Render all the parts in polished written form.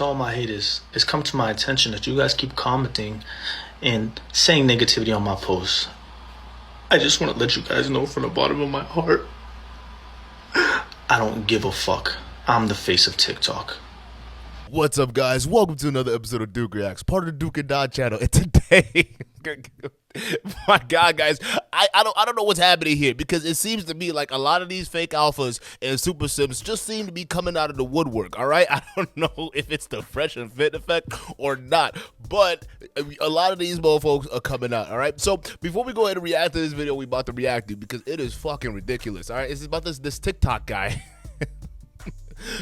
to all my haters, it's come to my attention that you guys keep commenting and saying negativity on my posts. I just want to let you guys know from the bottom of my heart, I don't give a fuck. I'm the face of TikTok. What's up, guys? Welcome to another episode of Duke Reacts, part of the Duke and Don channel. And today, my God, guys, I don't know what's happening here, because it seems to me like a lot of these fake alphas and super simps just seem to be coming out of the woodwork. All right, I don't know if it's the fresh and fit effect or not, but a lot of these motherfuckers are coming out. All right, so before we go ahead and react to this video, we about to react to, because it is fucking ridiculous. All right, it's about this TikTok guy.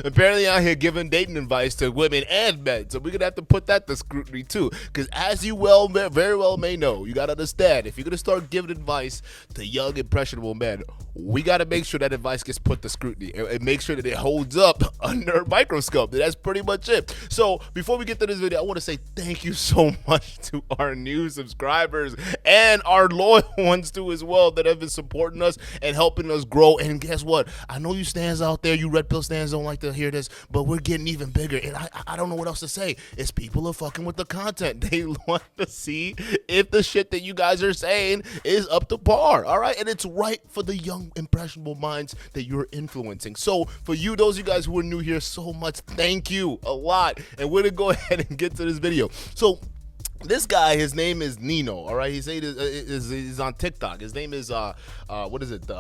Apparently out here giving dating advice to women and men, so we're gonna have to put that to scrutiny too, because as you very well may know, you gotta understand, if you're gonna start giving advice to young impressionable men, we gotta make sure that advice gets put to scrutiny and make sure that it holds up under a microscope. That's pretty much it. So before we get to this video, I want to say thank you so much to our new subscribers and our loyal ones too as well, that have been supporting us and helping us grow. And guess what, I know you stands out there, you red pill stands, don't like to hear this, but we're getting even bigger, and I don't know what else to say. It's people are fucking with the content. They want to see if the shit that you guys are saying is up to par. All right, and it's right for the young impressionable minds that you're influencing. So for you, those of you guys who are new here, so much thank you a lot, and we're gonna go ahead and get to this video. So this guy, his name is Nino. All right, he's on TikTok. His name is what is it,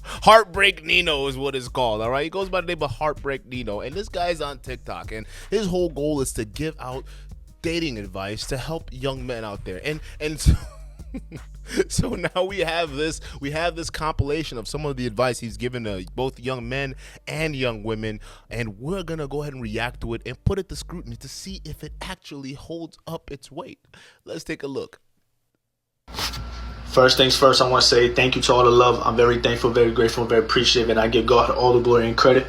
Heartbreak Nino is what it's called. All right, he goes by the name of Heartbreak Nino, and this guy's on TikTok, and his whole goal is to give out dating advice to help young men out there. And so, so now we have this compilation of some of the advice he's given to both young men and young women, and we're gonna go ahead and react to it and put it to scrutiny to see if it actually holds up its weight. Let's take a look. First things first, I want to say thank you to all the love. I'm very thankful, very grateful, very appreciative, and I give God all the glory and credit.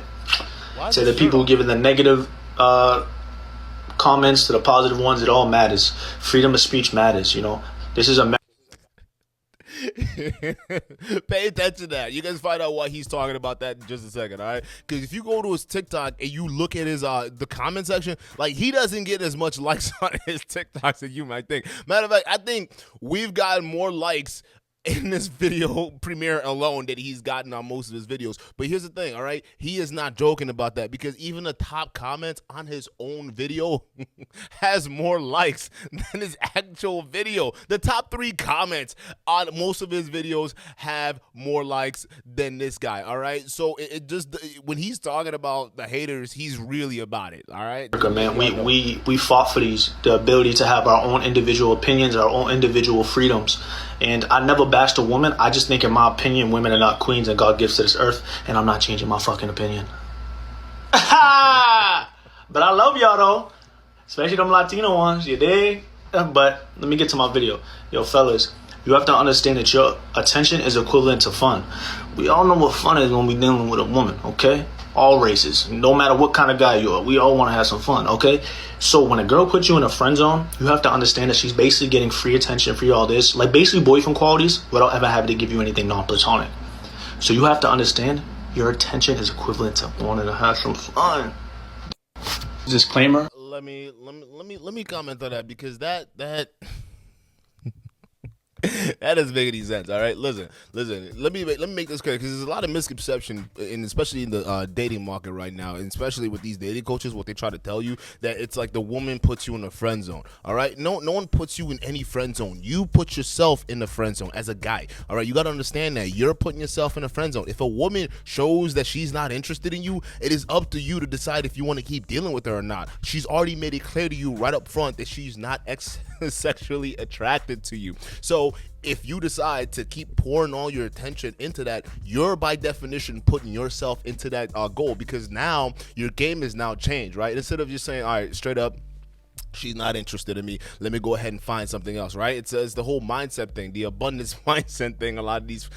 To the people who giving the negative comments, to the positive ones, it all matters. Freedom of speech matters, you know. This is a Pay attention to that. You guys find out why he's talking about that in just a second, all right? Because if you go to his TikTok and you look at his the comment section, like, he doesn't get as much likes on his TikToks as you might think. Matter of fact, I think we've gotten more likes in this video premiere alone that he's gotten on most of his videos. But here's the thing, all right? He is not joking about that, because even the top comments on his own video has more likes than his actual video. The top 3 comments on most of his videos have more likes than this guy, all right? So it just, when he's talking about the haters, he's really about it, all right? Man, we fought for the ability to have our own individual opinions, our own individual freedoms. And I never bashed a woman. I just think, in my opinion, women are not queens and God gives to this earth, and I'm not changing my fucking opinion. But I love y'all though, especially them Latino ones, you dig? But let me get to my video. Yo, fellas, you have to understand that your attention is equivalent to fun. We all know what fun is when we dealing with a woman, okay? All races, no matter what kind of guy you are, we all want to have some fun, okay? So when a girl puts you in a friend zone, you have to understand that she's basically getting free attention, free all this, like basically boyfriend qualities, without ever having to give you anything non-platonic. So you have to understand your attention is equivalent to wanting to have some fun. Disclaimer. Let me comment on that, because that that doesn't make any sense. All right, listen. Let me make this clear, because there's a lot of misconception, and especially in the dating market right now, and especially with these dating coaches, what they try to tell you, that it's like the woman puts you in a friend zone. All right, no one puts you in any friend zone. You put yourself in the friend zone as a guy. All right, you got to understand that you're putting yourself in a friend zone. If a woman shows that she's not interested in you, it is up to you to decide if you want to keep dealing with her or not. She's already made it clear to you right up front that she's not sexually attracted to you. So if you decide to keep pouring all your attention into that, you're by definition putting yourself into that goal, because now your game is now changed, right? Instead of just saying, all right, straight up, She's not interested in me. Let me go ahead and find something else, right? It's the whole mindset thing, the abundance mindset thing. A lot of these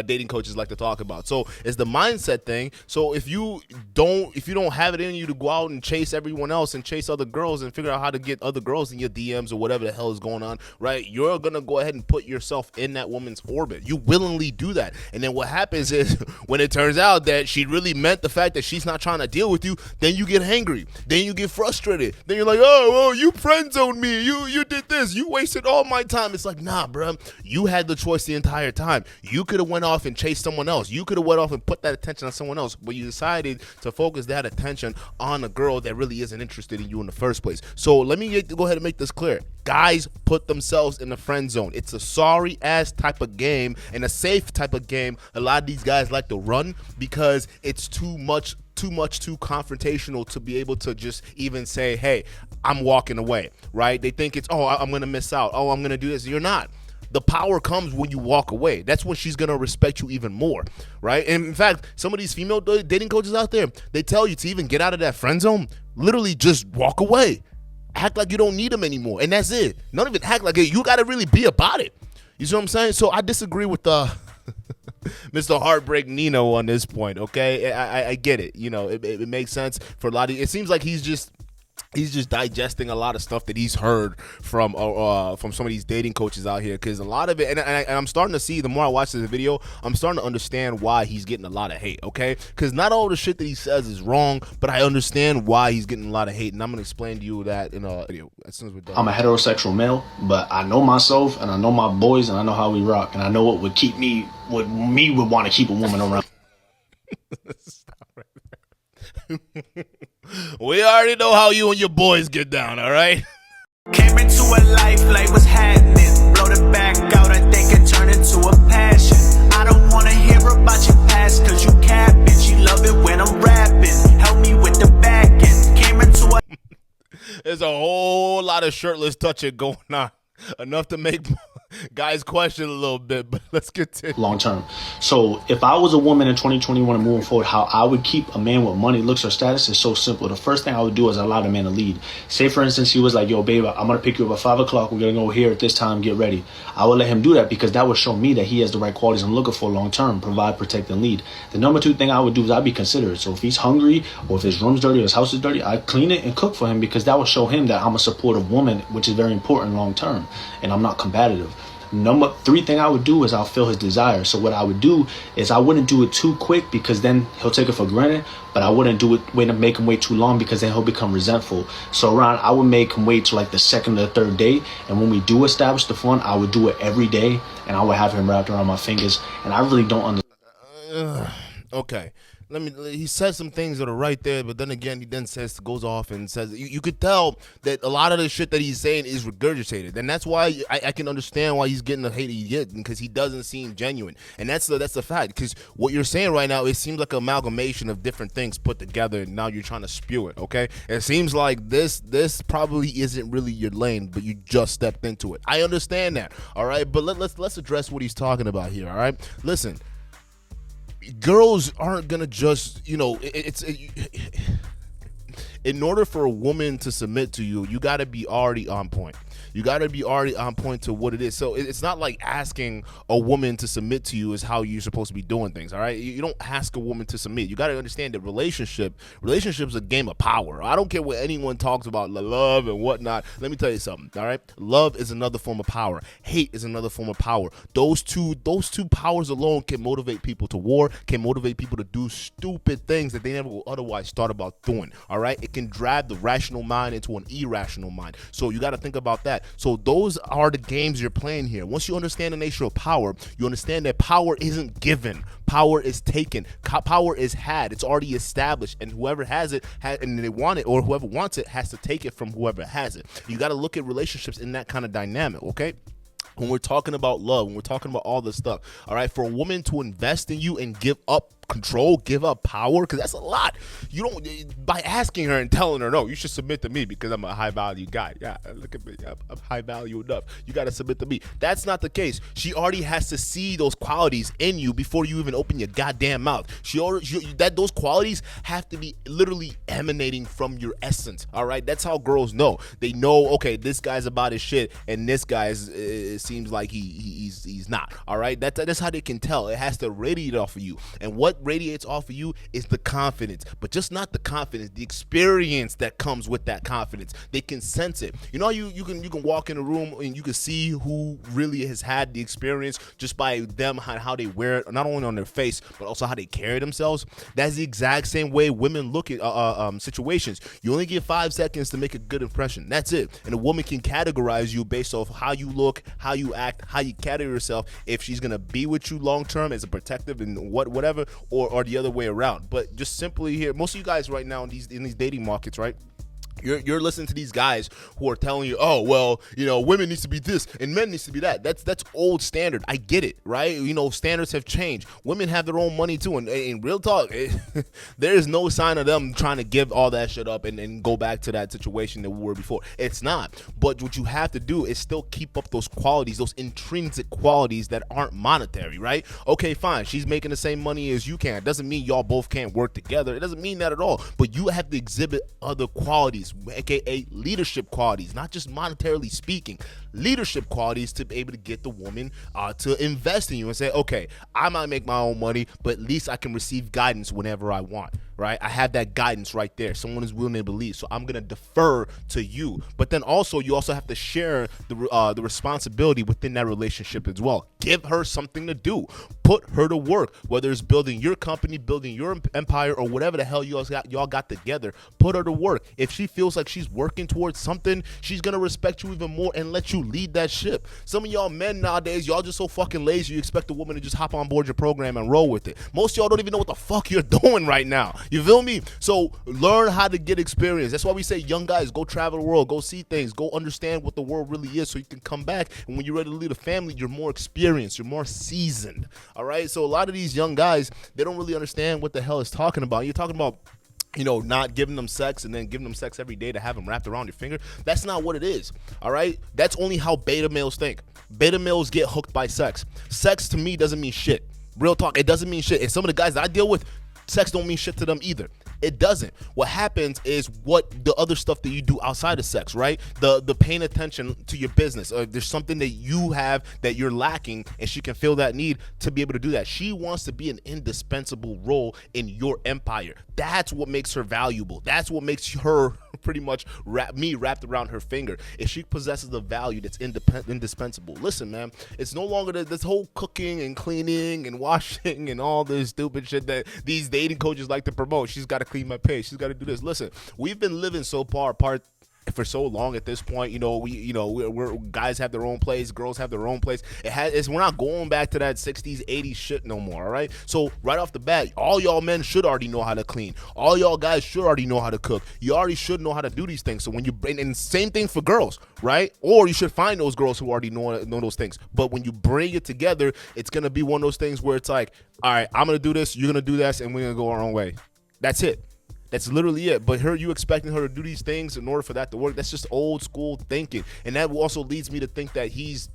dating coaches like to talk about. So it's the mindset thing. So if you don't have it in you to go out and chase everyone else and chase other girls and figure out how to get other girls in your DMs or whatever the hell is going on, right? You're gonna go ahead and put yourself in that woman's orbit. You willingly do that, and then what happens is when it turns out that she really meant the fact that she's not trying to deal with you, then you get angry, then you get frustrated, then you're like, oh, you friend zoned me, you did this, you wasted all my time. It's like, nah, bro, you had the choice the entire time. You could have went off and chased someone else. You could have went off and put that attention on someone else, but you decided to focus that attention on a girl that really isn't interested in you in the first place. So let me go ahead and make this clear. Guys put themselves in the friend zone. It's a sorry ass type of game and a safe type of game a lot of these guys like to run because it's too confrontational to be able to just even say, hey, I'm walking away, right? They think it's, oh, I'm going to miss out. Oh, I'm going to do this. You're not. The power comes when you walk away. That's when she's going to respect you even more, right? And in fact, some of these female dating coaches out there, they tell you to even get out of that friend zone, literally just walk away. Act like you don't need them anymore, and that's it. Not even act like it. You got to really be about it. You see what I'm saying? So I disagree with Mr. Heartbreak Nino on this point, okay? I get it. You know, it makes sense for a lot of – it seems like he's just digesting a lot of stuff that he's heard from some of these dating coaches out here, because a lot of it, and I'm starting to see, the more I watch this video, I'm starting to understand why he's getting a lot of hate, okay? Because not all the shit that he says is wrong, but I understand why he's getting a lot of hate, and I'm going to explain to you that in a video as soon as we're done. I'm a heterosexual male, but I know myself, and I know my boys, and I know how we rock, and I know what would keep me, what me would want to keep a woman around. Stop right there. We already know how you and your boys get down, all right? Came into a life like what's happening. Blow the back out, I think it turned into a passion. I don't want to hear about your past, cause you capping. She love it when I'm rapping. Help me with the back end. Came into a... There's a whole lot of shirtless touching going on. Enough to make guys question a little bit, but let's continue. Long term. So if I was a woman in 2021 and moving forward, how I would keep a man with money, looks, or status is so simple. The first thing I would do is allow the man to lead. Say, for instance, he was like, yo, babe, I'm going to pick you up at 5 o'clock. We're going to go here at this time. Get ready. I would let him do that because that would show me that he has the right qualities I'm looking for long term. Provide, protect, and lead. The number two thing I would do is I'd be considerate. So if he's hungry or if his room's dirty or his house is dirty, I'd clean it and cook for him because that would show him that I'm a supportive woman, which is very important long term. And I'm not combative. Number three thing I would do is I'll feel his desire. So what I would do is I wouldn't do it too quick because then he'll take it for granted, but I wouldn't do it, make him wait too long because then he'll become resentful. So I would make him wait till like the second or the third day. And when we do establish the fun, I would do it every day and I would have him wrapped around my fingers. And I really don't understand. Okay. He says some things that are right there, but then again, he then goes off and says, you could tell that a lot of the shit that he's saying is regurgitated. And that's why I can understand why he's getting the hate he's getting, because he doesn't seem genuine. And that's the fact, because what you're saying right now, it seems like an amalgamation of different things put together, and now you're trying to spew it, okay? It seems like this probably isn't really your lane, but you just stepped into it. I understand that, all right? But let's address what he's talking about here, all right? Listen. Girls aren't gonna just, in order for a woman to submit to you, you gotta be already on point. You got to be already on point to what it is. So it's not like asking a woman to submit to you is how you're supposed to be doing things, all right? You don't ask a woman to submit. You got to understand that relationship's a game of power. I don't care what anyone talks about love and whatnot. Let me tell you something, all right? Love is another form of power. Hate is another form of power. Those two powers alone can motivate people to war, can motivate people to do stupid things that they never will otherwise thought about doing, all right? It can drive the rational mind into an irrational mind. So you got to think about that. So those are the games you're playing here. Once you understand the nature of power, you understand that power isn't given. Power is taken. Power is had. It's already established, and whoever has it, and they want it, or whoever wants it, has to take it from whoever has it. You got to look at relationships in that kind of dynamic, okay? When we're talking about love, when we're talking about all this stuff, all right, for a woman to invest in you and give up control, give up power, because that's a lot. You don't, by asking her and telling her, no, you should submit to me because I'm a high value guy. Yeah, look at me, I'm high value enough. You got to submit to me. That's not the case. She already has to see those qualities in you before you even open your goddamn mouth. Those qualities have to be literally emanating from your essence. All right, that's how girls know. They know, okay, this guy's about his shit, and this guy it seems like he's not. All right, that's how they can tell. It has to radiate off of you, and what radiates off of you is the confidence, but just not the confidence, the experience that comes with that confidence. They can sense it. You know, you can walk in a room and you can see who really has had the experience just by them how they wear it, not only on their face but also how they carry themselves. That's the exact same way women look at situations. You only get 5 seconds to make a good impression. That's it. And a woman can categorize you based off how you look, how you act, how you carry yourself, if she's gonna be with you long term as a protective and whatever, or the other way around. But just simply here, most of you guys right now in these dating markets, right? You're listening to these guys who are telling you, oh, well, you know, women needs to be this and men needs to be that. That's old standard. I get it, right? You know, standards have changed. Women have their own money too. And in real talk, there is no sign of them trying to give all that shit up and go back to that situation that we were before. It's not. But what you have to do is still keep up those qualities, those intrinsic qualities that aren't monetary, right? Okay, fine. She's making the same money as you can. It doesn't mean y'all both can't work together. It doesn't mean that at all. But you have to exhibit other qualities, aka leadership qualities, not just monetarily speaking, leadership qualities to be able to get the woman to invest in you and say, okay, I might make my own money, but at least I can receive guidance whenever I want, right? I have that guidance right there. Someone is willing to believe, so I'm gonna defer to you. But then also, you also have to share the responsibility within that relationship as well. Give her something to do. Put her to work, whether it's building your company, building your empire, or whatever the hell y'all got together. Put her to work. If she feels like she's working towards something, she's gonna respect you even more and let you lead that ship. Some of y'all men nowadays, y'all just so fucking lazy, you expect a woman to just hop on board your program and roll with it. Most of y'all don't even know what the fuck you're doing right now. You feel me? So learn how to get experience. That's why we say, young guys, go travel the world, go see things, go understand what the world really is so you can come back, and when you're ready to lead a family, you're more experienced, you're more seasoned. All right? So a lot of these young guys, they don't really understand what the hell it's talking about. You're talking about, you know, not giving them sex and then giving them sex every day to have them wrapped around your finger. That's not what it is, all right? That's only how beta males think. Beta males get hooked by sex. Sex to me doesn't mean shit. Real talk, it doesn't mean shit. And some of the guys that I deal with, sex don't mean shit to them either. It doesn't. What happens is what the other stuff that you do outside of sex, right? The paying attention to your business. There's something that you have that you're lacking, and she can feel that need to be able to do that. She wants to be an indispensable role in your empire. That's what makes her valuable. That's what makes her pretty much wrapped around her finger. If she possesses the value that's indispensable. Listen, man, it's no longer this whole cooking and cleaning and washing and all this stupid shit that these dating coaches like to promote. She's got to clean my pay. She's got to do this. Listen, we've been living so far apart for so long at this point. We're guys have their own place, girls have their own place. We're not going back to that 60s 80s shit no more. All right, so right off the bat, all y'all men should already know how to clean. All y'all guys should already know how to cook. You already should know how to do these things. So when you bring, and same thing for girls, right? Or you should find those girls who already know those things. But when you bring it together, it's gonna be one of those things where it's like, all right, I'm gonna do this, you're gonna do this, and we're gonna go our own way. That's it. That's literally it. But you expecting her to do these things in order for that to work, that's just old school thinking. And that also leads me to think that he's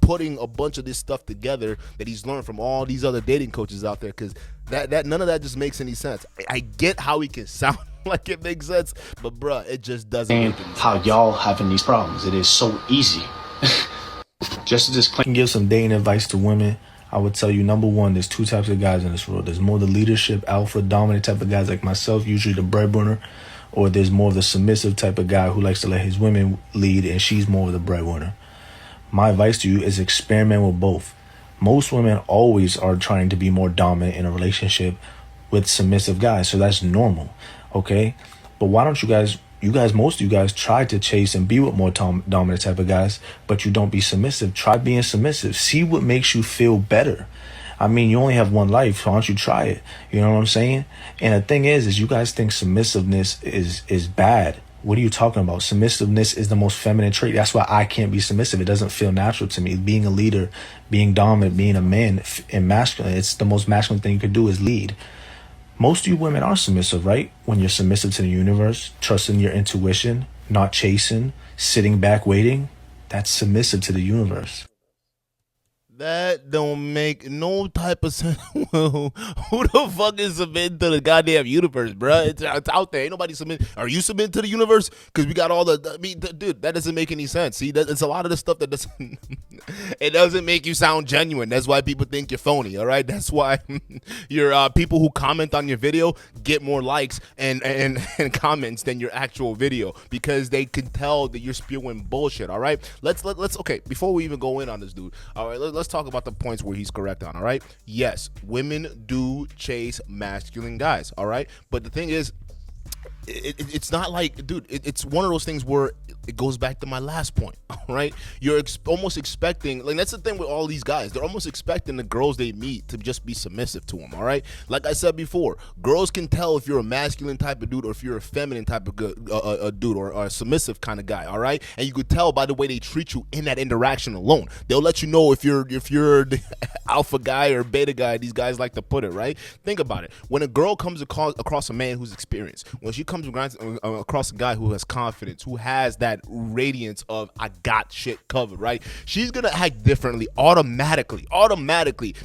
putting a bunch of this stuff together that he's learned from all these other dating coaches out there, because that none of that just makes any sense. I get how he can sound like it makes sense, but bruh, it just doesn't make any sense. How y'all having these problems. It is so easy. Just to disclaim, give some dating advice to women. I would tell you, number one, there's two types of guys in this world. There's more the leadership, alpha, dominant type of guys like myself, usually the breadwinner, or there's more of the submissive type of guy who likes to let his women lead and she's more of the breadwinner. My advice to you is experiment with both. Most women always are trying to be more dominant in a relationship with submissive guys, so that's normal, okay? But why don't most of you guys try to chase and be with more dominant type of guys, but you don't be submissive. Try being submissive. See what makes you feel better. I mean, you only have one life, so why don't you try it? You know what I'm saying? And the thing is you guys think submissiveness is bad. What are you talking about? Submissiveness is the most feminine trait. That's why I can't be submissive. It doesn't feel natural to me. Being a leader, being dominant, being a man and masculine, it's the most masculine thing you could do is lead. Most of you women are submissive, right? When you're submissive to the universe, trusting your intuition, not chasing, sitting back, waiting, that's submissive to the universe. That don't make no type of sense. Who the fuck is submitting to the goddamn universe, bro? It's out there. Ain't nobody submit. Are you submitting to the universe? Because we got all the. I mean, dude, that doesn't make any sense. See, it's a lot of the stuff that doesn't. It doesn't make you sound genuine. That's why people think you're phony. All right. That's why your people who comment on your video get more likes and comments than your actual video, because they can tell that you're spewing bullshit. All right. Let's okay. Before we even go in on this dude, all right. Let's talk about the points where he's correct on. All right. Yes, women do chase masculine guys. All right. But the thing is, it's not like, dude, it's one of those things where it goes back to my last point, all right? You're almost expecting, like, that's the thing with all these guys. They're almost expecting the girls they meet to just be submissive to them, all right? Like I said before, girls can tell if you're a masculine type of dude or if you're a feminine type of dude or a submissive kind of guy, all right? And you could tell by the way they treat you in that interaction alone. They'll let you know if you're the alpha guy or beta guy, these guys like to put it, right? Think about it. When a girl comes across a man who's experienced, when she comes across a guy who has confidence, who has that radiance of I got shit covered, right? She's gonna act differently automatically,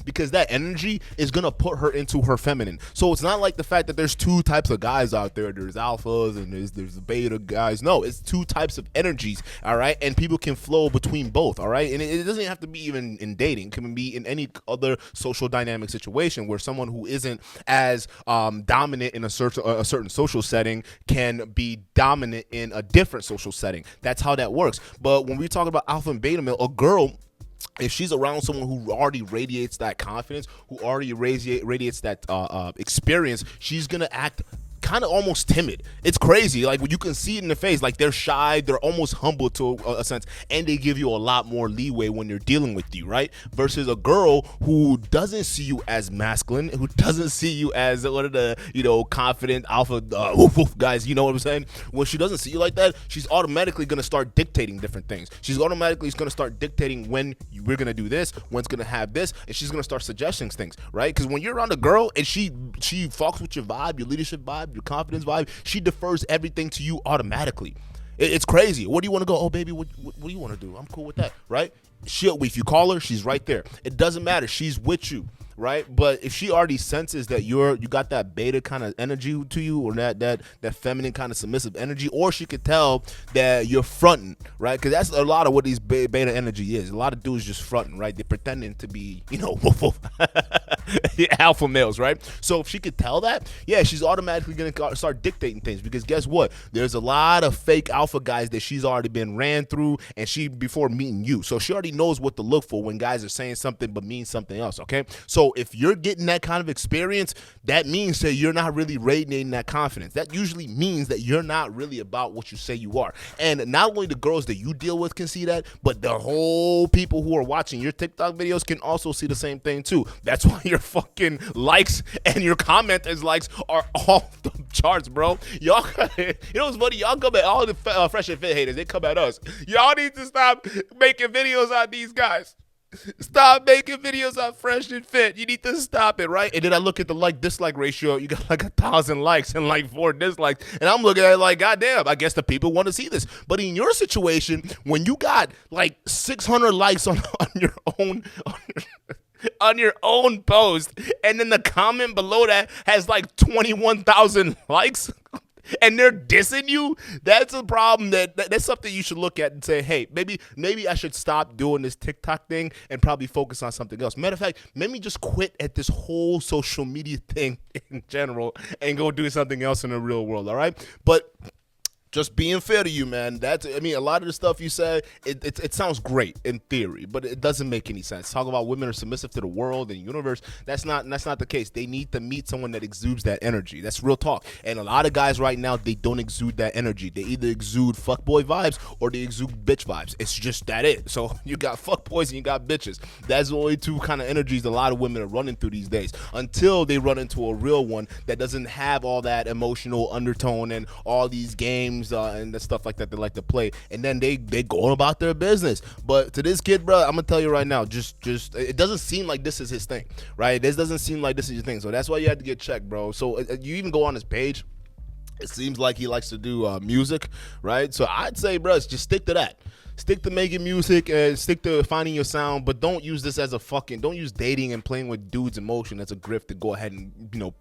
because that energy is gonna put her into her feminine. So it's not like the fact that there's two types of guys out there. There's alphas and there's the beta guys. No, it's two types of energies, all right? And people can flow between both, all right? And it doesn't have to be even in dating. It can be in any other social dynamic situation where someone who isn't as dominant in a certain social setting can be dominant in a different social setting. That's how that works. But when we talk about alpha and beta male, a girl, if she's around someone who already radiates that confidence, who already radiates that experience, she's gonna act kind of almost timid. It's crazy. Like, when you can see it in the face, like they're shy, they're almost humble to a sense, and they give you a lot more leeway when they're dealing with you, right? Versus a girl who doesn't see you as masculine, who doesn't see you as one of the, confident alpha guys, you know what I'm saying? When she doesn't see you like that, she's automatically going to start dictating different things. She's automatically going to start dictating when we're going to do this, when's going to have this, and she's going to start suggesting things, right? Because when you're around a girl and she fucks with your vibe, your leadership vibe, your confidence vibe, she defers everything to you automatically. It's crazy. What do you want to go? Oh, baby, what do you want to do? I'm cool with that, right? If you call her, she's right there. It doesn't matter. She's with you, right? But if she already senses that you got that beta kind of energy to you, or that feminine kind of submissive energy, or she could tell that you're fronting, right? Because that's a lot of what these beta energy is. A lot of dudes just fronting, right? They're pretending to be, alpha males, right? So if she could tell that, yeah, she's automatically going to start dictating things, because guess what? There's a lot of fake alpha guys that she's already been ran through before meeting you. So she already knows what to look for when guys are saying something but mean something else, okay? So if you're getting that kind of experience, that means that you're not really radiating that confidence. That usually means that you're not really about what you say you are. And not only the girls that you deal with can see that, but the whole people who are watching your TikTok videos can also see the same thing too. That's why your fucking likes and your commenters likes are off the charts, bro. Y'all, what's funny? Y'all come at all the Fresh and Fit haters. They come at us. Y'all need to stop making videos on these guys. Stop making videos on Fresh and Fit. You need to stop it, right? And then I look at the like-dislike ratio. You got like 1,000 likes and like 4 dislikes. And I'm looking at it like, goddamn, I guess the people want to see this. But in your situation, when you got like 600 likes on your own post, and then the comment below that has like 21,000 likes, and they're dissing you, that's a problem. That's something you should look at and say, hey, maybe I should stop doing this TikTok thing and probably focus on something else. Matter of fact, maybe just quit at this whole social media thing in general and go do something else in the real world, all right? But just being fair to you, man. A lot of the stuff you say, it sounds great in theory, but it doesn't make any sense. Talk about women are submissive to the world and the universe. That's not the case. They need to meet someone that exudes that energy. That's real talk. And a lot of guys right now, they don't exude that energy. They either exude fuckboy vibes or they exude bitch vibes. It's just that it. So you got fuckboys and you got bitches. That's the only two kind of energies a lot of women are running through these days, until they run into a real one that doesn't have all that emotional undertone and all these games games and the stuff like that they like to play, and then they go about their business. But to this kid, bro, I'm gonna tell you right now, just it doesn't seem like this is his thing, right? This doesn't seem like this is your thing, so that's why you have to get checked, bro. So you even go on his page, it seems like he likes to do music, right? So I'd say, bro, just stick to that. Stick to making music and stick to finding your sound, but don't use this as don't use dating and playing with dudes' emotion as a grift to go ahead and,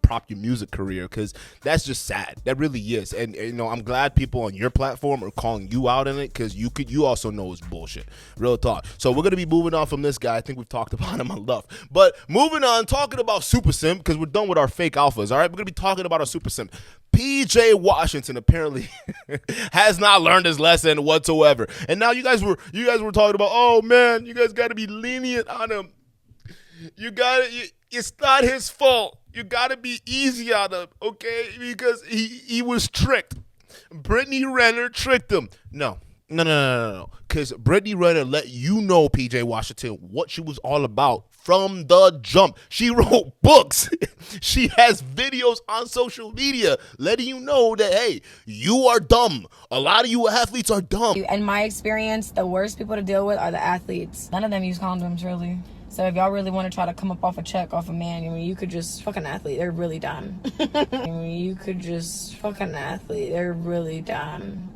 prop your music career, because that's just sad. That really is. And I'm glad people on your platform are calling you out in it, because you also know it's bullshit. Real talk. So we're going to be moving on from this guy. I think we've talked about him enough. But moving on, talking about Super Simp, because we're done with our fake alphas, all right? We're going to be talking about our Super Simp. PJ Washington apparently has not learned his lesson whatsoever. And now you guys were talking about, oh man, you guys got to be lenient on him. It's not his fault. You got to be easy on him, okay? Because he was tricked. Brittany Renner tricked him. No. Because Brittany Renner let you know, PJ Washington, what she was all about from the jump. She wrote books. She has videos on social media letting you know that, hey, you are dumb. A lot of you athletes are dumb. In my experience, the worst people to deal with are the athletes. None of them use condoms, really. So if y'all really want to try to come up off a check off a man, you could just fuck an athlete. They're really dumb. You could just fuck an athlete. They're really dumb.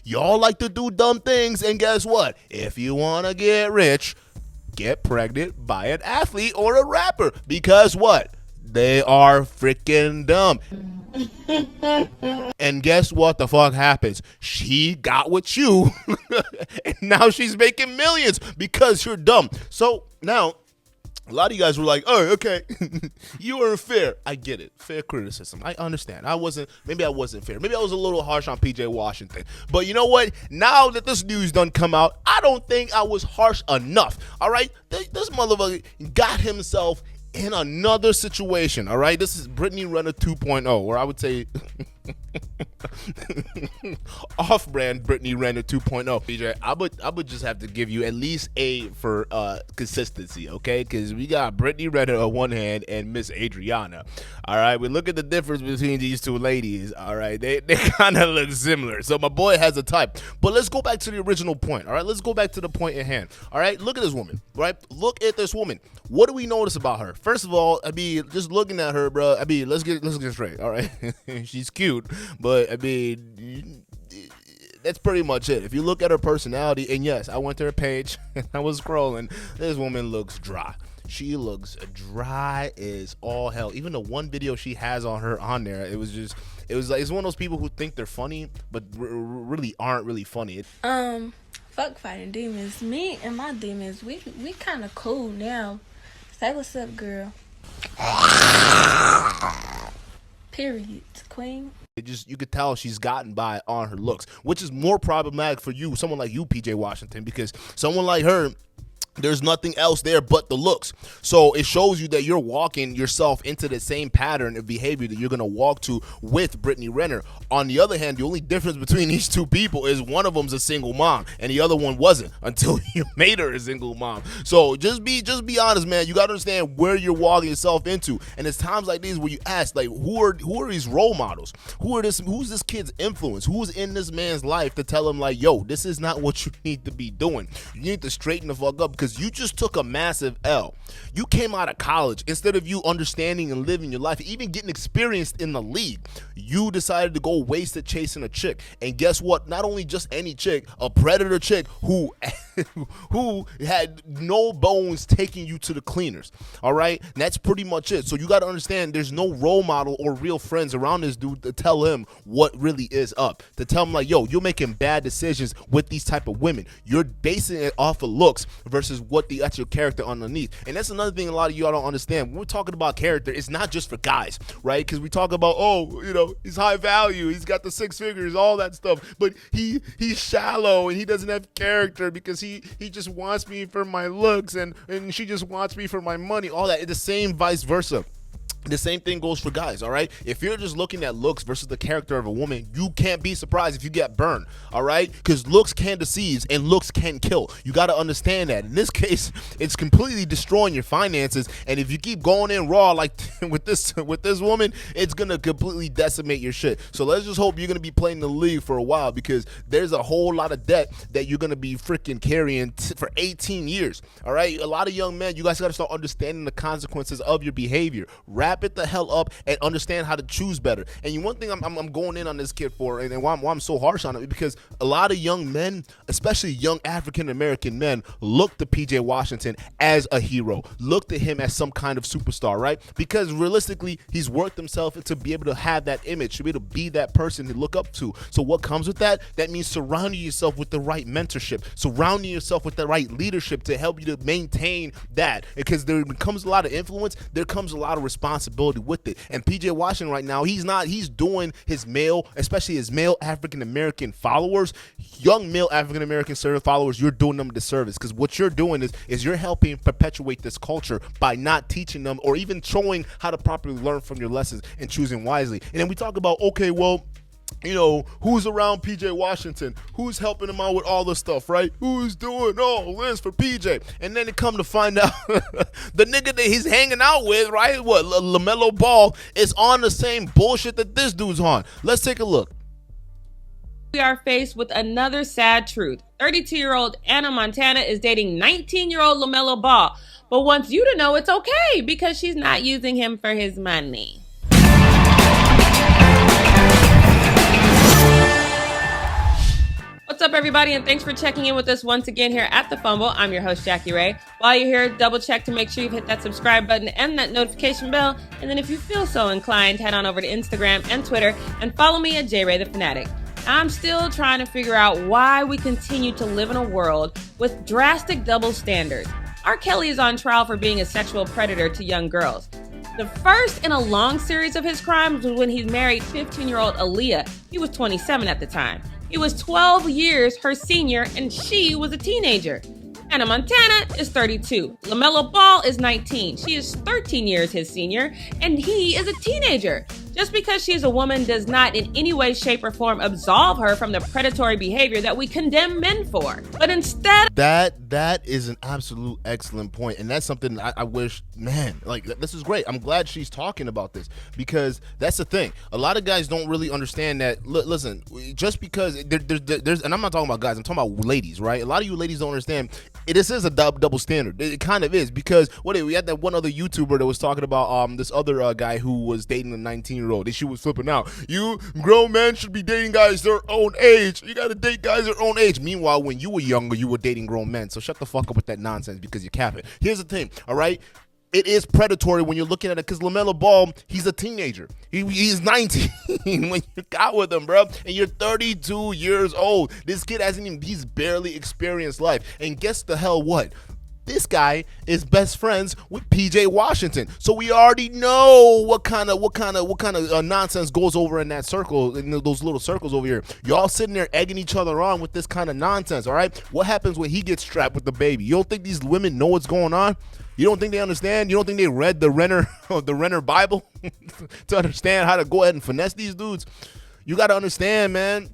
Y'all like to do dumb things, and guess what? If you want to get rich, get pregnant by an athlete or a rapper, because what? They are freaking dumb. And guess what the fuck happens? She got with you and now she's making millions because you're dumb. So now a lot of you guys were like, oh, okay, you weren't fair. I get it. Fair criticism. I understand. Maybe I wasn't fair. Maybe I was a little harsh on PJ Washington. But you know what? Now that this news done come out, I don't think I was harsh enough. All right? This motherfucker got himself in another situation. All right? This is Brittany Renner 2.0, or I would say off-brand Brittany Renner 2.0. PJ, I would just have to give you at least A for consistency, okay? Because we got Brittany Renner on one hand and Miss Adriana. All right, we look at the difference between these two ladies. All right, they kind of look similar. So my boy has a type. But let's go back to the original point. All right, let's go back to the point at hand. All right, look at this woman. Right, look at this woman. What do we notice about her? First of all, I mean, just looking at her, bro. I mean, let's get straight. All right, she's cute, but I mean, that's pretty much it. If you look at her personality, and yes, I went to her page and I was scrolling. This woman looks dry. She looks dry as all hell. Even the one video she has on there, it was like, it's one of those people who think they're funny, but really aren't really funny. Fuck fighting demons. Me and my demons, we kind of cool now. Say what's up, girl. Period, queen. You could tell she's gotten by on her looks, which is more problematic for you, someone like you, PJ Washington, because someone like her, there's nothing else there but the looks. So it shows you that you're walking yourself into the same pattern of behavior that you're going to walk to with Brittany Renner. On the other hand, the only difference between these two people is one of them's a single mom and the other one wasn't until you made her a single mom. So just be honest, man. You got to understand where you're walking yourself into. And it's times like these where you ask, like, who are these role models? Who's this kid's influence? Who's in this man's life to tell him, like, yo, this is not what you need to be doing. You need to straighten the fuck up, because you just took a massive L. You came out of college. Instead of you understanding and living your life, even getting experienced in the league, you decided to go waste it chasing a chick. And guess what? Not only just any chick, a predator chick who had no bones taking you to the cleaners. All right? And that's pretty much it. So you got to understand there's no role model or real friends around this dude to tell him what really is up. To tell him, like, yo, you're making bad decisions with these type of women. You're basing it off of looks versus what the actual character underneath. And that's another thing a lot of y'all don't understand. When we're talking about character, it's not just for guys, right? Because we talk about, oh, you know, he's high value, he's got the 6 figures, all that stuff, but he's shallow and he doesn't have character because he just wants me for my looks and she just wants me for my money, all that. It's the same vice versa. The same thing goes for guys, all right? If you're just looking at looks versus the character of a woman, you can't be surprised if you get burned, all right? Because looks can deceive and looks can kill. You got to understand that. In this case, it's completely destroying your finances, and if you keep going in raw like with this woman, it's going to completely decimate your shit. So let's just hope you're going to be playing the league for a while, because there's a whole lot of debt that you're going to be freaking carrying for 18 years, all right? A lot of young men, you guys got to start understanding the consequences of your behavior. Wrap it the hell up and understand how to choose better. And one thing I'm going in on this kid for, and why I'm so harsh on it, because a lot of young men, especially young African American men, look to PJ Washington as a hero, look to him as some kind of superstar, right? Because realistically, he's worked himself to be able to have that image, to be able to be that person to look up to. So what comes with that? That means surrounding yourself with the right mentorship, surrounding yourself with the right leadership to help you to maintain that. Because there becomes a lot of influence, there comes a lot of responsibility with it. And PJ Washington right now, he's doing his male, especially his male African American followers, young male African American followers, you're doing them a disservice, because what you're doing is you're helping perpetuate this culture by not teaching them or even showing how to properly learn from your lessons and choosing wisely. And then we talk about, okay, well, you know, who's around PJ Washington? Who's helping him out with all this stuff, right? Who's doing all this for PJ? And then it come to find out the nigga that he's hanging out with, right? What, LaMelo Ball is on the same bullshit that this dude's on. Let's take a look. We are faced with another sad truth. 32-year-old Anna Montana is dating 19-year-old LaMelo Ball, but wants you to know it's okay because she's not using him for his money. What's up, everybody, and thanks for checking in with us once again here at The Fumble. I'm your host, Jackie Ray. While you're here, double check to make sure you've hit that subscribe button and that notification bell. And then if you feel so inclined, head on over to Instagram and Twitter and follow me at JRayTheFanatic. I'm still trying to figure out why we continue to live in a world with drastic double standards. R. Kelly is on trial for being a sexual predator to young girls. The first in a long series of his crimes was when he married 15-year-old Aaliyah. He was 27 at the time. He was 12 years her senior, and she was a teenager. Anna Montana is 32. LaMelo Ball is 19. She is 13 years his senior, and he is a teenager. Just because she's a woman does not in any way, shape, or form absolve her from the predatory behavior that we condemn men for. But instead... That is an absolute excellent point, and that's something I wish, man, like, this is great. I'm glad she's talking about this, because that's the thing. A lot of guys don't really understand that. Listen, just because there's, and I'm not talking about guys, I'm talking about ladies, right? A lot of you ladies don't understand. This is a double standard. It kind of is, because we had that one other YouTuber that was talking about this other guy who was dating a 19-year-old, and she was flipping out. You grown men should be dating guys their own age. You got to date guys their own age. Meanwhile, when you were younger, you were dating grown men. So shut the fuck up with that nonsense, because you're capping. Here's the thing, all right? It is predatory when you're looking at it, because LaMelo Ball, he's a teenager. He's 19 when you got with him, bro, and you're 32 years old. This kid he's barely experienced life. And guess the hell what? This guy is best friends with PJ Washington, so we already know what kind of nonsense goes over in that circle, in those little circles over here. Y'all sitting there egging each other on with this kind of nonsense, all right? What happens when he gets strapped with the baby? You don't think these women know what's going on? You don't think they understand? You don't think they read the Renner Bible to understand how to go ahead and finesse these dudes? You got to understand, man.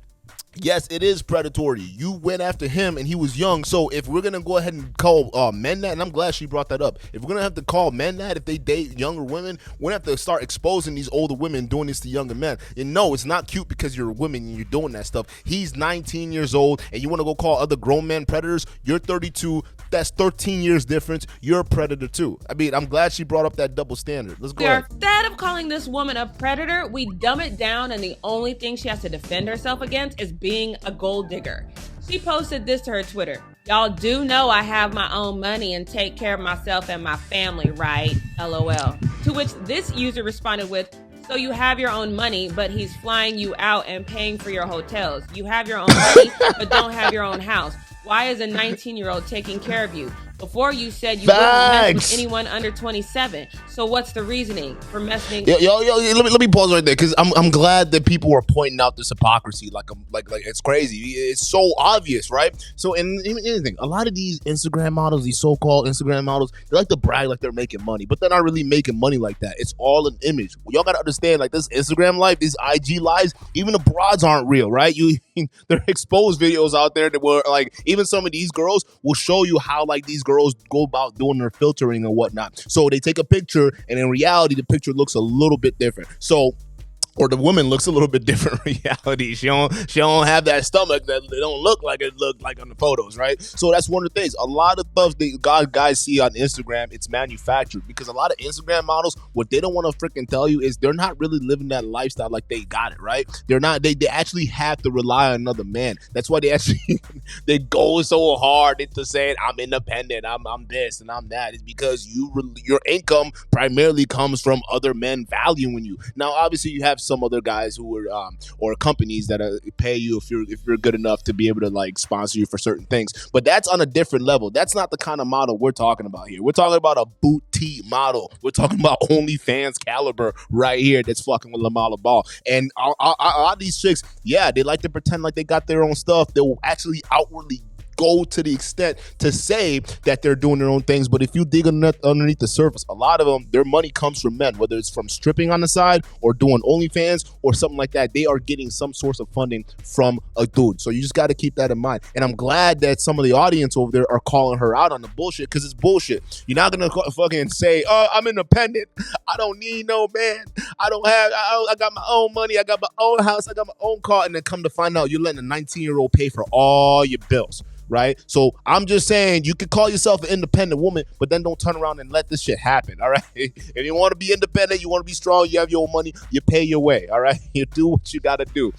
Yes, it is predatory. You went after him and he was young. So if we're going to go ahead and call men that, and I'm glad she brought that up, if we're going to have to call men that if they date younger women, we're going to have to start exposing these older women doing this to younger men. And no, it's not cute because you're a woman and you're doing that stuff. He's 19 years old and you want to go call other grown men predators? You're 32. That's 13 years difference. You're a predator too. I mean, I'm glad she brought up that double standard. Let's go ahead. Instead of calling this woman a predator, we dumb it down, and the only thing she has to defend herself against is being a gold digger. She posted this to her Twitter. Y'all do know I have my own money and take care of myself and my family, right? LOL. To which this user responded with, so you have your own money, but he's flying you out and paying for your hotels. You have your own money, but don't have your own house. Why is a 19-year-old taking care of you? Before you said you wouldn't mess with Facts. anyone under 27. So what's the reasoning for messing? Yo, let me pause right there because I'm glad that people are pointing out this hypocrisy. Like it's crazy. It's so obvious, right? So and anything, a lot of these Instagram models, these so-called Instagram models, they like to brag like they're making money, but they're not really making money like that. It's all an image. Y'all gotta understand, like this Instagram life, these IG lives, even the broads aren't real, right? There are exposed videos out there that were like, even some of these girls will show you how like these girls go about doing their filtering and whatnot. So they take a picture and in reality the picture looks a little bit different. So or the woman looks a little bit different in reality. She don't have that stomach that they don't look like it looked like on the photos, right? So that's one of the things. A lot of stuff that guys see on Instagram, it's manufactured because a lot of Instagram models, what they don't want to freaking tell you is they're not really living that lifestyle like they got it, right? They're not. They actually have to rely on another man. That's why they actually they go so hard into saying I'm independent, I'm this and I'm that. It's because your income primarily comes from other men valuing you. Now, obviously, you have some other guys who are or companies that pay you if you're good enough to be able to like sponsor you for certain things, but that's on a different level. That's not the kind of model we're talking about here. We're talking about a boutique model. We're talking about Onlyfans caliber right here that's fucking with Lamala Ball. And a lot of these chicks, yeah, they like to pretend like they got their own stuff. They will actually outwardly go to the extent to say that they're doing their own things, but if you dig underneath the surface, a lot of them, their money comes from men, whether it's from stripping on the side or doing OnlyFans or something like that. They are getting some source of funding from a dude. So you just got to keep that in mind. And I'm glad that some of the audience over there are calling her out on the bullshit, because it's bullshit. You're not gonna fucking say, "Oh, I'm independent. I don't need no man. I got my own money. I got my own house. I got my own car," and then come to find out you're letting a 19-year-old pay for all your bills. Right? So I'm just saying, you can call yourself an independent woman, but then don't turn around and let this shit happen. All right? If you want to be independent, you want to be strong, you have your own money, you pay your way. All right? You do what you got to do.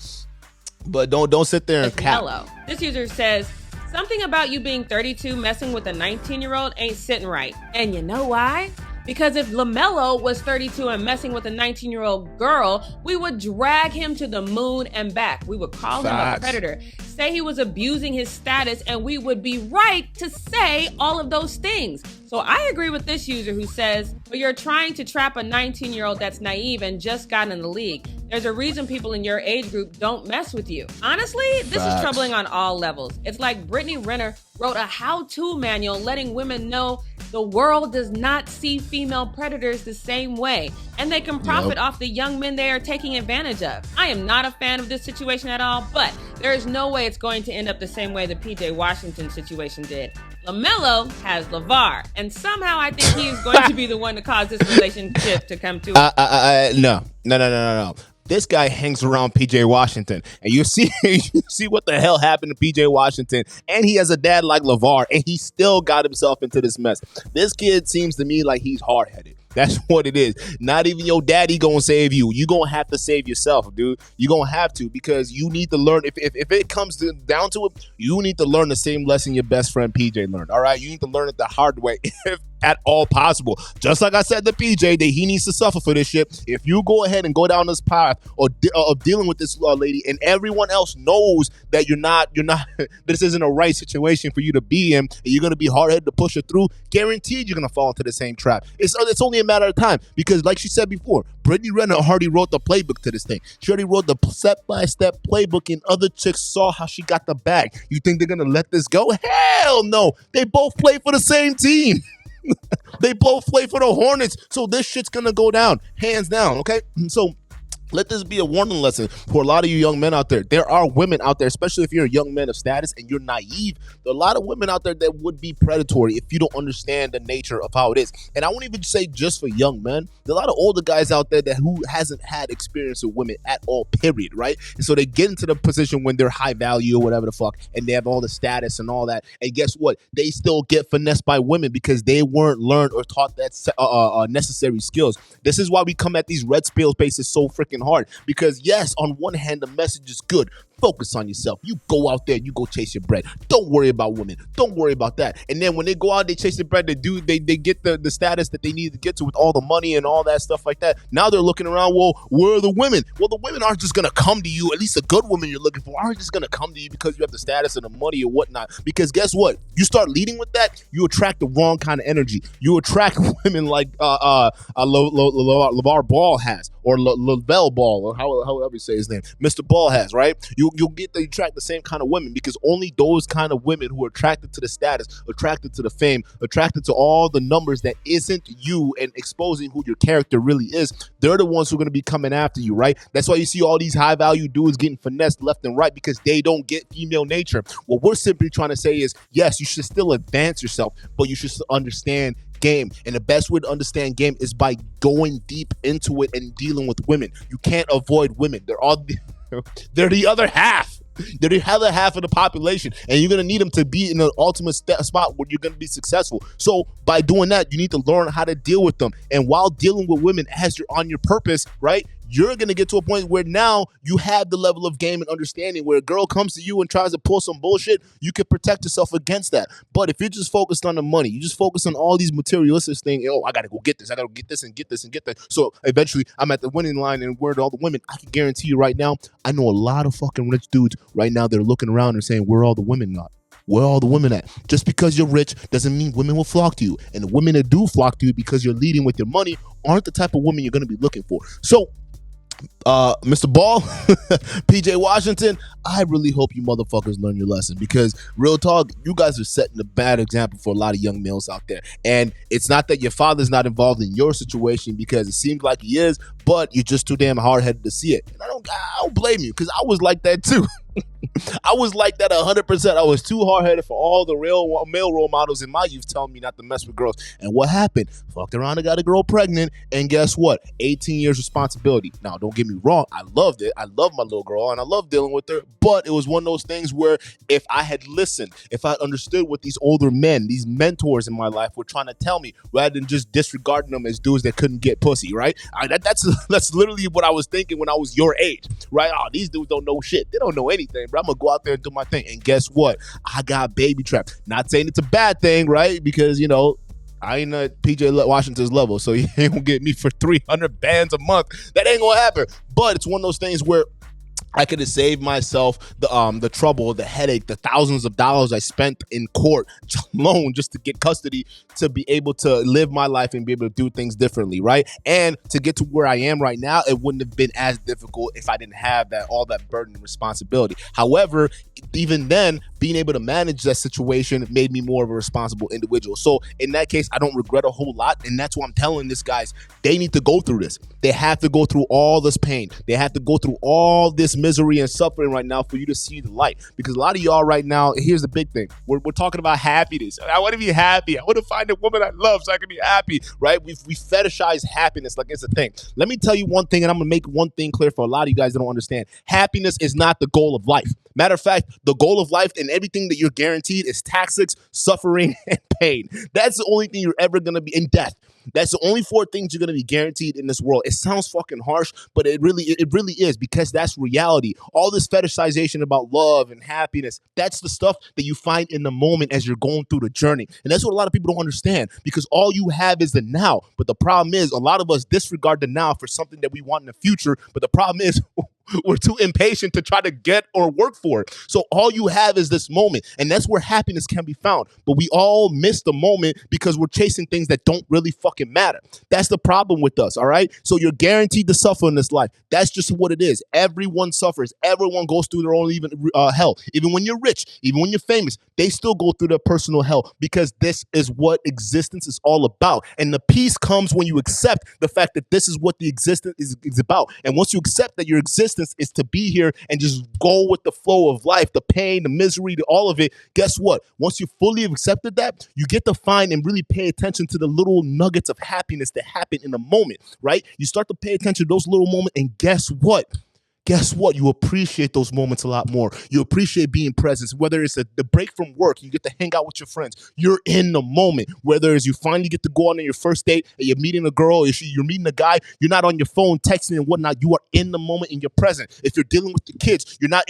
But don't sit there and cap. Hello. This user says, something about you being 32 messing with a 19-year-old ain't sitting right. And you know why? Because if LaMelo was 32 and messing with a 19-year-old girl, we would drag him to the moon and back. We would call him a predator, say he was abusing his status, and we would be right to say all of those things. So I agree with this user who says, but you're trying to trap a 19-year-old that's naive and just got in the league. There's a reason people in your age group don't mess with you. Honestly, this is troubling on all levels. It's like Brittany Renner wrote a how-to manual letting women know the world does not see female predators the same way, and they can profit off the young men they are taking advantage of. I am not a fan of this situation at all, but there is no way it's going to end up the same way the PJ Washington situation did. LaMelo has LeVar, and somehow I think he is going to be the one to cause this relationship to come to No. This guy hangs around PJ Washington, and you see what the hell happened to PJ Washington, and he has a dad like LeVar, and he still got himself into this mess. This kid seems to me like he's hard-headed. That's what it is. Not even your daddy gonna save you. You gonna have to save yourself, dude. You gonna have to, because you need to learn. If it comes down to it, you need to learn the same lesson your best friend PJ learned. All right, you need to learn it the hard way, if at all possible. Just like I said to PJ, that he needs to suffer for this shit. If you go ahead and go down this path of dealing with this lady, and everyone else knows that you're not, this isn't a right situation for you to be in, and you're gonna be hard-headed to push it through, guaranteed you're gonna fall into the same trap. It's only a matter of time, because like she said before, Brittany Renner already wrote the playbook to this thing. She already wrote the step-by-step playbook, and other chicks saw how she got the bag. You think they're gonna let this go? Hell no. They both play for the same team. They both play for the Hornets, so this shit's gonna go down, hands down, okay? So let this be a warning lesson for a lot of you young men out there. There are women out there, especially if you're a young man of status and you're naive. There are a lot of women out there that would be predatory if you don't understand the nature of how it is. And I won't even say just for young men. There are a lot of older guys out there who hasn't had experience with women at all, period, right? And so they get into the position when they're high value or whatever the fuck, and they have all the status and all that. And guess what? They still get finessed by women because they weren't learned or taught that necessary skills. This is why we come at these red pill spaces so freaking hard, because yes, on one hand the message is good. Focus on yourself. You go out there, you go chase your bread. Don't worry about women. Don't worry about that. And then when they go out, they chase their bread, they get the status that they need to get to with all the money and all that stuff like that. Now they're looking around, well, where are the women? Well, the women aren't just going to come to you. At least the good women you're looking for aren't just going to come to you because you have the status and the money or whatnot. Because guess what? You start leading with that, you attract the wrong kind of energy. You attract women like LeVar Ball has, or Lavelle Ball, or however you say his name, Mr. Ball has, right? You'll attract the same kind of women, because only those kind of women who are attracted to the status, attracted to the fame, attracted to all the numbers that isn't you and exposing who your character really is, they're the ones who are going to be coming after you, right? That's why you see all these high value dudes getting finessed left and right, because they don't get female nature. What we're simply trying to say is, yes, you should still advance yourself, but you should understand game. And the best way to understand game is by going deep into it and dealing with women. You can't avoid women. They're the other half. They're the other half of the population, and you're going to need them to be in the ultimate spot where you're going to be successful. So by doing that, you need to learn how to deal with them. And while dealing with women as you're on your purpose, right, you're going to get to a point where now you have the level of game and understanding where a girl comes to you and tries to pull some bullshit, you can protect yourself against that. But if you're just focused on the money, you just focus on all these materialistic things, oh, I got to go get this, I got to get this and get this and get that. So eventually I'm at the winning line, and where are all the women? I can guarantee you right now, I know a lot of fucking rich dudes right now that are looking around and saying, where are all the women not? Where are all the women at? Just because you're rich doesn't mean women will flock to you. And the women that do flock to you because you're leading with your money aren't the type of women you're going to be looking for. So Mr. Ball, PJ Washington, I really hope you motherfuckers learn your lesson, because real talk, you guys are setting a bad example for a lot of young males out there. And it's not that your father's not involved in your situation, because it seems like he is, but you're just too damn hard-headed to see it. And I don't blame you, because I was like that too. I was like that 100%. I was too hard-headed for all the real male role models in my youth telling me not to mess with girls. And what happened? Fucked around and got a girl pregnant. And guess what? 18 years responsibility. Now, don't get me wrong. I loved it. I love my little girl and I love dealing with her. But it was one of those things where if I had listened, if I had understood what these older men, these mentors in my life were trying to tell me, rather than just disregarding them as dudes that couldn't get pussy, right? That's literally what I was thinking when I was your age, right? Oh, these dudes don't know shit. They don't know anything, bro. I'm gonna go out there and do my thing. And guess what? I got baby trapped. Not saying it's a bad thing, right? Because, you know, I ain't at PJ Washington's level, so you ain't gonna get me for 300 bands a month. That ain't gonna happen. But it's one of those things where I could have saved myself the trouble, the headache, the thousands of dollars I spent in court alone just to get custody, to be able to live my life and be able to do things differently, right? And to get to where I am right now, it wouldn't have been as difficult if I didn't have all that burden and responsibility. However, even then, being able to manage that situation made me more of a responsible individual. So in that case, I don't regret a whole lot. And that's why I'm telling this guys, they need to go through this. They have to go through all this pain. They have to go through all this misery and suffering right now for you to see the light. Because a lot of y'all right now, here's the big thing. We're talking about happiness. I want to be happy. I want to find a woman I love so I can be happy, right? We fetishize happiness like it's a thing. Let me tell you one thing, and I'm going to make one thing clear for a lot of you guys that don't understand. Happiness is not the goal of life. Matter of fact, the goal of life and everything that you're guaranteed is taxes, suffering, and pain. That's the only thing you're ever going to be in death. That's the only 4 things you're going to be guaranteed in this world. It sounds fucking harsh, but it really is, because that's reality. All this fetishization about love and happiness, that's the stuff that you find in the moment as you're going through the journey. And that's what a lot of people don't understand, because all you have is the now. But the problem is a lot of us disregard the now for something that we want in the future. But the problem is we're too impatient to try to get or work for it. So all you have is this moment, and that's where happiness can be found. But we all miss the moment because we're chasing things that don't really fucking matter. That's the problem with us, all right? So you're guaranteed to suffer in this life. That's just what it is. Everyone suffers. Everyone goes through their own hell. Even when you're rich, even when you're famous, they still go through their personal hell, because this is what existence is all about. And the peace comes when you accept the fact that this is what the existence is about. And once you accept that your existence is to be here and just go with the flow of life, the pain, the misery, all of it, guess what? Once you fully accepted that, you get to find and really pay attention to the little nuggets of happiness that happen in a moment, right? You start to pay attention to those little moments, and guess what? guess what? You appreciate those moments a lot more. You appreciate being present. Whether it's the break from work, you get to hang out with your friends. You're in the moment. Whether it's you finally get to go on your first date and you're meeting a girl, or you're meeting a guy, you're not on your phone texting and whatnot. You are in the moment and you're present. If you're dealing with the kids, you're not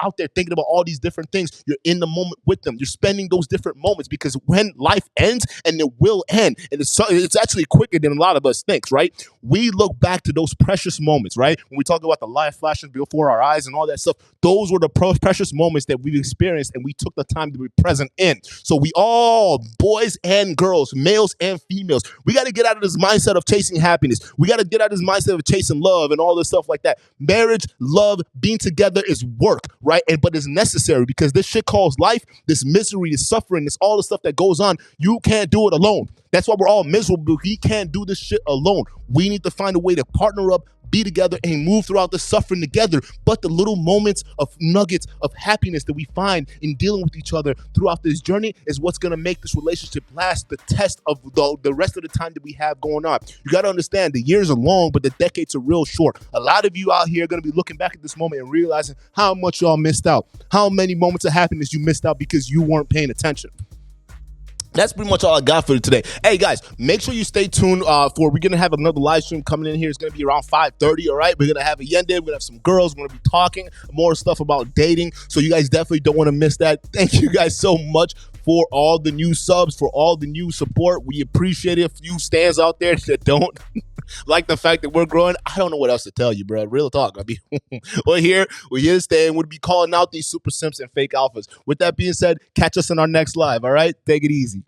out there thinking about all these different things. You're in the moment with them. You're spending those different moments, because when life ends, and it will end, and it's actually quicker than a lot of us think, right? We look back to those precious moments, right? When we talk about the life flashes before our eyes and all that stuff, those were the precious moments that we've experienced and we took the time to be present in. So we all, boys and girls, males and females, we got to get out of this mindset of chasing happiness. We got to get out of this mindset of chasing love and all this stuff like that. Marriage, love, being together is work, right? But it's necessary, because this shit calls life, this misery, this suffering, this all the stuff that goes on. You can't do it alone. That's why we're all miserable. We can't do this shit alone. We need to find a way to partner up, be together, and move throughout the suffering together. But the little moments of nuggets of happiness that we find in dealing with each other throughout this journey is what's going to make this relationship last the test of the rest of the time that we have going on. You got to understand, the years are long, but the decades are real short. A lot of you out here are going to be looking back at this moment and realizing how much y'all missed out, how many moments of happiness you missed out because you weren't paying attention. That's pretty much all I got for today. Hey, guys, make sure you stay tuned we're going to have another live stream coming in here. It's going to be around 5:30, all right? We're going to have a Yende. We're going to have some girls. We're going to be talking more stuff about dating. So you guys definitely don't want to miss that. Thank you guys so much for all the new subs, for all the new support. We appreciate it. A few stands out there that don't like the fact that we're growing. I don't know what else to tell you, bro. Real talk. I mean, we're here to stay, and we'll be calling out these super simps and fake alphas. With that being said, catch us in our next live, all right? Take it easy.